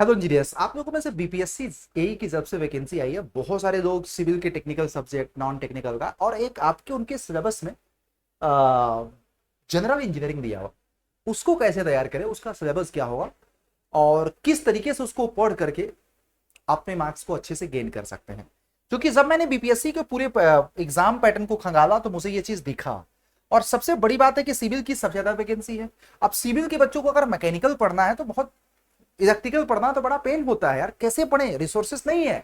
Hello engineers, आप लोगों में से बीपीएससी एई की जब से वैकेंसी आई है, बहुत सारे लोग सिविल के टेक्निकल सब्जेक्ट, नॉन टेक्निकल का, और एक आपके उनके सिलेबस में जनरल इंजीनियरिंग दिया हुआ। उसको कैसे तैयार करें, उसका सिलेबस क्या होगा और किस तरीके से उसको पढ़ करके अपने मार्क्स को अच्छे से गेन कर सकते हैं। क्योंकि जब मैंने बीपीएससी के पूरे एग्जाम पैटर्न को खंगाला तो मुझे ये चीज दिखा। और सबसे बड़ी बात है कि सिविल की सबसे ज्यादा वैकेंसी है। अब सिविल के बच्चों को अगर मैकेनिकल पढ़ना है तो बहुत, इलेक्ट्रिकल पढ़ना तो बड़ा पेन होता है यार, कैसे पढ़े, रिसोर्सेस नहीं है।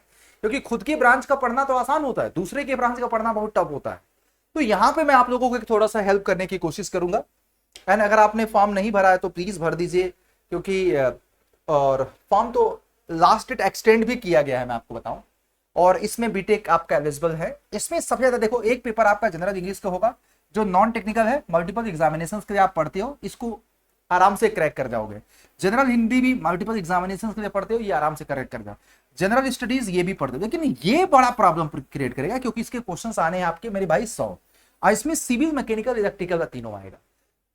क्योंकि खुद की ब्रांच का पढ़ना तो आसान होता है, दूसरे के ब्रांच का पढ़ना बहुत टफ होता है। तो यहां पे मैं आप लोगों को एक थोड़ा सा हेल्प करने की कोशिश करूंगा। एंड अगर आपने फॉर्म नहीं भरा है तो प्लीज भर दीजिए, क्योंकि और फॉर्म तो लास्ट डेट एक्सटेंड भी किया गया है, मैं आपको बताऊं। और इसमें बीटेक आपका एलिजिबल है। इसमें सबसे ज्यादा देखो, एक पेपर आपका जनरल इंग्लिश का होगा जो नॉन टेक्निकल है, मल्टीपल एग्जामिनेशन के लिए आप पढ़ते हो, इसको आराम से क्रैक कर जाओगे। जनरल हिंदी भी मल्टीपल एग्जामिनेशन के लिए पढ़ते हो, ये आराम से क्रैक कर जाओ। जनरल स्टडीज ये भी पढ़ते हो, लेकिन ये बड़ा प्रॉब्लम क्रिएट करेगा क्योंकि इसके क्वेश्चंस आने हैं आपके मेरे भाई 100। और इसमें सिविल, मैकेनिकल, इलेक्ट्रिकल का तीनों आएगा।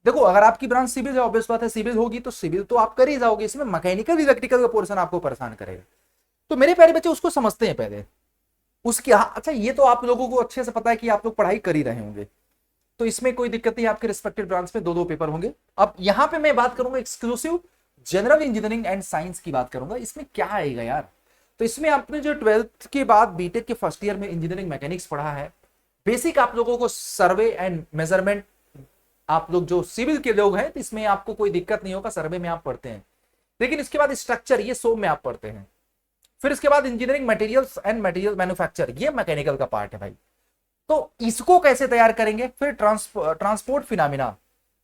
देखो, अगर आपकी ब्रांच सिविल है, ऑब्वियस बात है सिविल होगी तो सिविल तो आप कर ही जाओगे, इसमें मैकेनिकल इलेक्ट्रिकल का पोर्शन आपको परेशान करेगा। तो मेरे प्यारे बच्चे उसको समझते हैं पहले। उसकी अच्छा, ये तो आप लोगों को अच्छे से पता है कि आप लोग पढ़ाई कर ही रहे होंगे, तो इसमें कोई दिक्कत नहीं। आपके रिस्पेक्टिव ब्रांच में दो दो पेपर होंगे। अब यहां पे मैं बात करूंगा exclusive general engineering and science की बात करूंगा। इसमें क्या आएगा यार, तो इसमें आपने जो 12th के बाद बीटेक के फर्स्ट ईयर में इंजीनियरिंग मैकेनिक्स पढ़ा है, बेसिक आप लोगों को सर्वे एंड मेजरमेंट, आप लोग जो सिविल के लोग हैं तो इसमें आपको कोई दिक्कत नहीं होगा, सर्वे में आप पढ़ते हैं। लेकिन इसके बाद स्ट्रक्चर, ये सोम में आप पढ़ते हैं। फिर इसके बाद engineering materials and material manufacture, ये मैकेनिकल का पार्ट है भाई। तो इसको कैसे तैयार करेंगे। फिर ट्रांसपोर्ट फिनोमिना,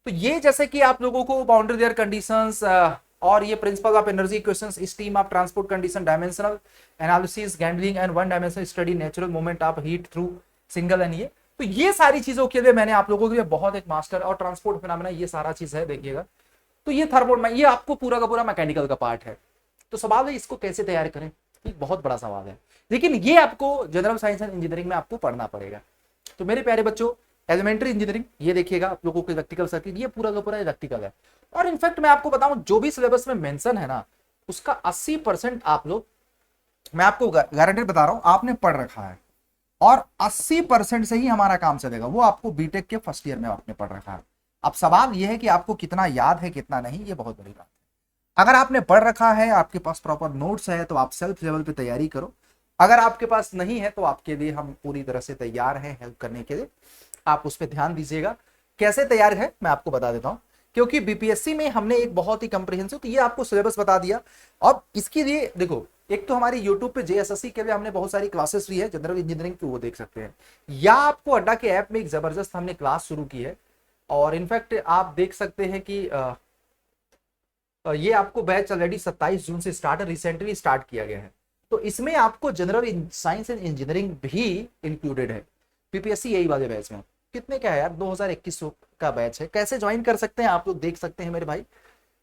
तो ये जैसे कि आप लोगों को बाउंड्री लेयर कंडीशंस और ये principle of energy equations, steam of transport condition, dimensional analysis, गैंडलिंग and one dimensional study, natural movement of heat through single and ये, तो ये सारी चीजों के लिए मैंने आप लोगों के लिए बहुत एक मास्टर, और ट्रांसपोर्ट फिनोमिना ये सारा चीज है, देखिएगा। तो ये थर्मोड में, ये आपको पूरा का पूरा मैकेनिकल का पार्ट है। तो सवाल है इसको कैसे तैयार करें, एक बहुत बड़ा सवाल है। लेकिन ये आपको जनरल साइंस एंड इंजीनियरिंग में आपको पढ़ना पड़ेगा। तो मेरे प्यारे बच्चों, एलिमेंट्री इंजीनियरिंग ये देखिएगा आप लोगों को, इलेक्ट्रिकल सर्किट ये पूरा का पूरा इलेक्ट्रिकल है। और इनफैक्ट मैं आपको बताऊं, जो भी सिलेबस में मेंशन है ना, उसका 80% आप लोग, मैं आपको गारंटेड बता रहा हूं, आपने पढ़ रखा है। और 80% से ही हमारा काम चलेगा, वो आपको बीटेक के फर्स्ट ईयर में आपने पढ़ रखा है। अब सवाल यह है कि आपको कितना याद है कितना नहीं, ये बहुत बड़ी बात है। अगर आपने पढ़ रखा है, आपके पास प्रॉपर नोट्स है, तो आप सेल्फ लेवल पे तैयारी करो। अगर आपके पास नहीं है तो आपके लिए हम पूरी तरह से तैयार हैं हेल्प करने के लिए। आप उस पर ध्यान दीजिएगा। कैसे तैयार है मैं आपको बता देता हूं, क्योंकि बीपीएससी में हमने एक बहुत ही कंप्रिहेंसिव, तो ये आपको सिलेबस बता दिया। अब इसके लिए देखो, एक तो हमारी यूट्यूब पे जेएसएससी के लिए हमने बहुत सारी क्लासेस ली है जनरल इंजीनियरिंग की, वो देख सकते हैं। या आपको अड्डा के ऐप में एक जबरदस्त हमने क्लास शुरू की है, और इनफैक्ट आप देख सकते हैं कि ये आपको बैच ऑलरेडी 27 जून से स्टार्ट, रिसेंटली स्टार्ट किया गया है। तो इसमें आपको जनरल साइंस एंड इंजीनियरिंग भी इंक्लूडेड है पीपीएससी यही वाले बैच में। कितने का है यार, 2021 का बैच है। कैसे ज्वाइन कर सकते हैं आप लोग देख सकते हैं मेरे भाई।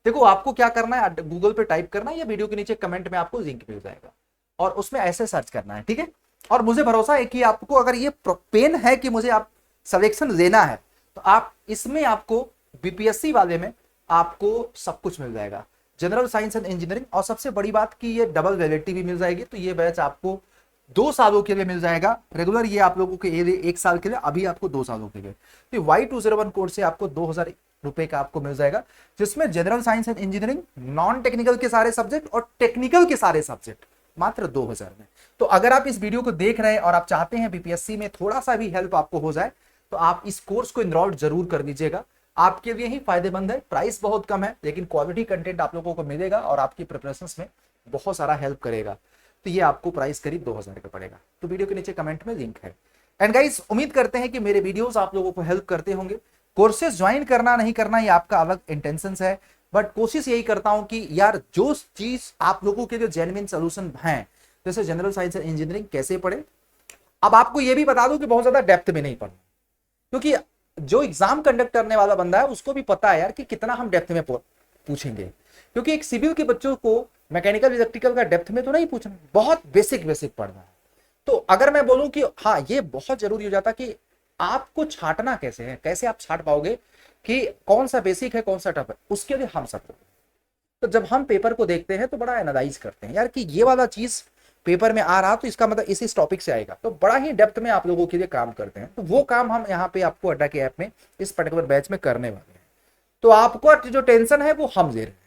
देखो, आपको क्या करना है, गूगल पे टाइप करना है या वीडियो के नीचे कमेंट में आपको लिंक मिल जाएगा, और उसमें ऐसे सर्च करना है, ठीक है। और मुझे भरोसा है कि आपको अगर ये पेन है कि मुझे आप सिलेक्शन लेना है, तो आप इसमें आपको बीपीएससी वाले में आपको सब कुछ मिल जाएगा, जनरल साइंस एंड इंजीनियरिंग। और सबसे बड़ी बात कि ये डबल वैलिडिटी भी मिल जाएगी। तो ये बैच आपको 2 सालों के लिए मिल जाएगा रेगुलर, ये आप लोगों के 1 साल के लिए, अभी आपको 2 सालों के लिए। तो Y201 कोर्स से आपको 2000 रुपए का आपको मिल जाएगा, जिसमें general science and engineering, non technical के सारे सब्जेक्ट और टेक्निकल के सारे सब्जेक्ट मात्र 2000 में। तो अगर आप इस वीडियो को देख रहे हैं और आप चाहते हैं बीपीएससी में थोड़ा सा भी हेल्प आपको हो जाए, तो आप इस कोर्स को इनरोल जरूर कर लीजिएगा। आपके लिए ही फायदेमंद है। प्राइस बहुत कम है, लेकिन क्वालिटी कंटेंट आप लोगों को मिलेगा और आपकी प्रिपरेशंस में बहुत सारा हेल्प करेगा। तो ये आपको प्राइस करीब 2000 का पड़ेगा। तो वीडियो के नीचे कमेंट में लिंक है। एंड गाइस, उम्मीद करते हैं कि मेरे वीडियोस आप लोगों को हेल्प करते होंगे। कोर्सेज ज्वाइन करना नहीं करना ये आपका अलग इंटेंशन है, बट कोशिश यही करता हूं कि यार जो चीज आप लोगों के लिए जेन्युइन सोल्यूशन है, जैसे जनरल साइंस एंड इंजीनियरिंग कैसे पढ़े। अब आपको यह भी बता दूं कि बहुत ज्यादा डेप्थ में नहीं पढ़ना, क्योंकि जो एग्जाम कंडक्ट करने वाला बंदा है उसको भी पता है यार कि कितना हम डेप्थ में पूछेंगे। क्योंकि एक सिविल के बच्चों को मैकेनिकल इलेक्ट्रिकल का डेप्थ में तो नहीं पूछना, बहुत बेसिक बेसिक पढ़ना है। तो अगर मैं बोलूं कि हाँ, ये बहुत जरूरी हो जाता कि आपको छांटना कैसे है, कैसे आप छांट पाओगे कि कौन सा बेसिक है कौन सा टफ है, उसके लिए हम सब तो जब हम पेपर को देखते हैं तो बड़ा एनालाइज करते हैं यार कि ये वाला चीज पेपर में आ रहा तो इसका मतलब इस टॉपिक से आएगा, तो बड़ा ही डेप्थ में आप लोगों के लिए काम करते हैं। तो वो काम हम यहाँ पे आपको अड्डा के ऐप में इस पर्टिकुलर बैच में करने वाले हैं। तो आपको जो टेंशन है वो हम ले रहे हैं,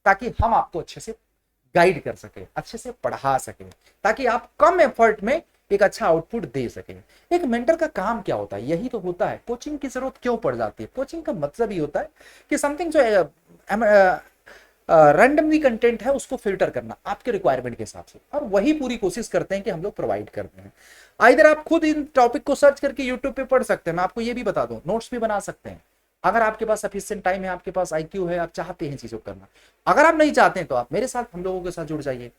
ताकि हम आपको अच्छे से गाइड कर सके, अच्छे से पढ़ा सके, ताकि आप कम एफर्ट में एक अच्छा आउटपुट दे सके। एक मेंटर का काम क्या होता है, यही तो होता है। कोचिंग की जरूरत क्यों पड़ जाती है? कोचिंग का मतलब ही होता है कि समथिंग जो रैंडमली कंटेंट है उसको फिल्टर करना आपके रिक्वायरमेंट के हिसाब से, और वही पूरी कोशिश करते हैं कि हम लोग प्रोवाइड करते हैं। आइदर आप खुद इन टॉपिक को सर्च करके यूट्यूब पे पढ़ सकते हैं, मैं आपको ये भी बता दूं, नोट्स भी बना सकते हैं। अगर आपके पास सफिशिएंट टाइम है, आपके पास आईक्यू है, आप चाहते हैं चीजों को करना। अगर आप नहीं चाहते हैं तो आप मेरे साथ, हम लोगों के साथ जुड़ जाइए,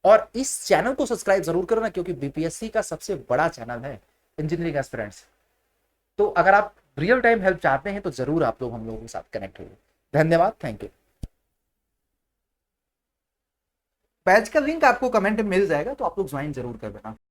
और इस चैनल को सब्सक्राइब जरूर करना, क्योंकि बीपीएससी का सबसे बड़ा चैनल है इंजीनियरिंग एस्पिरेंट्स। तो अगर आप रियल टाइम हेल्प चाहते हैं तो जरूर आप लोग हम लोगों के साथ कनेक्ट होइए। धन्यवाद, थैंक यू। बैच का लिंक आपको कमेंट में मिल जाएगा, तो आप लोग ज्वाइन जरूर कर देना।